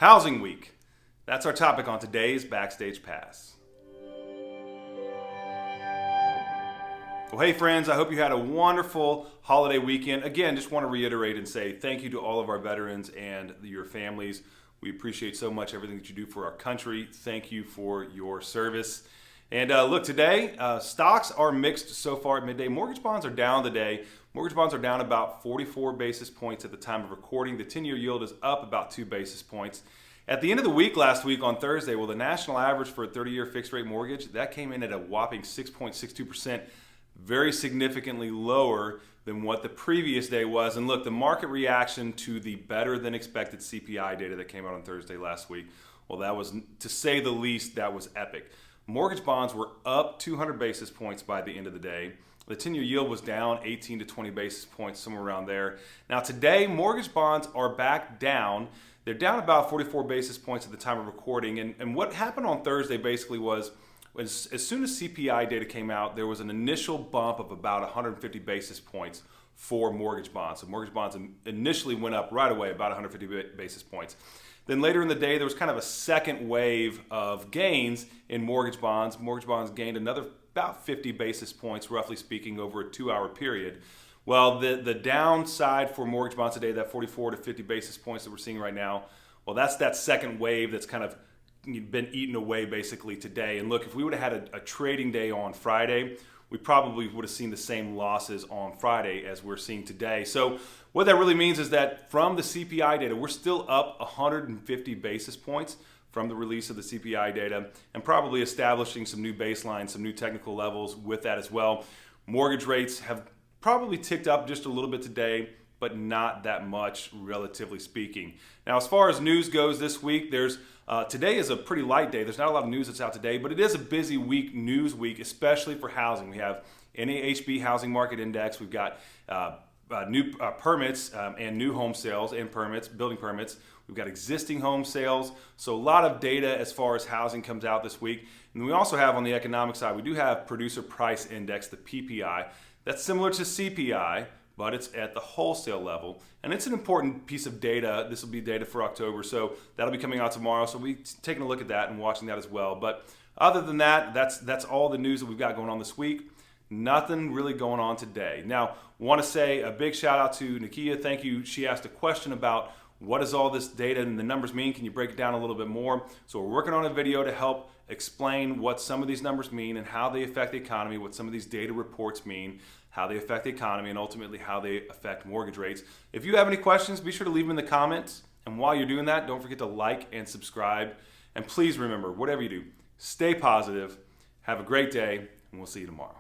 Housing Week. That's our topic on today's Backstage Pass. Well, hey friends, I hope you had a wonderful holiday weekend. Again, just want to reiterate and say thank you to all of our veterans and your families. We appreciate so much everything that you do for our country. Thank you for your service. And look, today, stocks are mixed so far at midday. Mortgage bonds are down today. Mortgage bonds are down about 44 basis points at the time of recording. The 10-year yield is up about 2 basis points. At the end of the week last week on Thursday, well, the national average for a 30-year fixed rate mortgage, that came in at a whopping 6.62%, very significantly lower than what the previous day was. And look, the market reaction to the better than expected CPI data that came out on Thursday last week, well, that was, to say the least, that was epic. Mortgage bonds were up 200 basis points by the end of the day. The 10-year yield was down 18 to 20 basis points, somewhere around there. Now today, mortgage bonds are back down. They're down about 44 basis points at the time of recording. And what happened on Thursday basically was, as soon as CPI data came out, there was an initial bump of about 150 basis points for mortgage bonds. So mortgage bonds initially went up right away, about 150 basis points. Then later in the day, there was kind of a second wave of gains in mortgage bonds. Mortgage bonds gained another about 50 basis points, roughly speaking, over a 2-hour period. Well, the downside for mortgage bonds today, that 44 to 50 basis points that we're seeing right now, well, that's that second wave that's kind of been eaten away basically today. And look, if we would have had a trading day on Friday, we probably would have seen the same losses on Friday as we're seeing today. So what that really means is that from the CPI data, we're still up 150 basis points from the release of the CPI data, and probably establishing some new baselines, some new technical levels with that as well. Mortgage rates have probably ticked up just a little bit today, but not that much, relatively speaking. Now, as far as news goes this week, today is a pretty light day. There's not a lot of news that's out today, but it is a busy week, news week, especially for housing. We have NAHB Housing Market Index. We've got new permits and new home sales and permits, building permits. We've got existing home sales. So a lot of data as far as housing comes out this week. And we also have on the economic side, we do have Producer Price Index, the PPI. That's similar to CPI, but it's at the wholesale level. And it's an important piece of data. This will be data for October, so that'll be coming out tomorrow. So we'll be taking a look at that and watching that as well. But other than that, that's all the news that we've got going on this week. Nothing really going on today. Now, want to say a big shout out to Nakia. Thank you. She asked a question about what does all this data and the numbers mean? Can you break it down a little bit more? So we're working on a video to help explain what some of these numbers mean and how they affect the economy, what some of these data reports mean, how they affect the economy, and ultimately how they affect mortgage rates. If you have any questions, be sure to leave them in the comments. And while you're doing that, don't forget to like and subscribe. And please remember, whatever you do, stay positive, have a great day, and we'll see you tomorrow.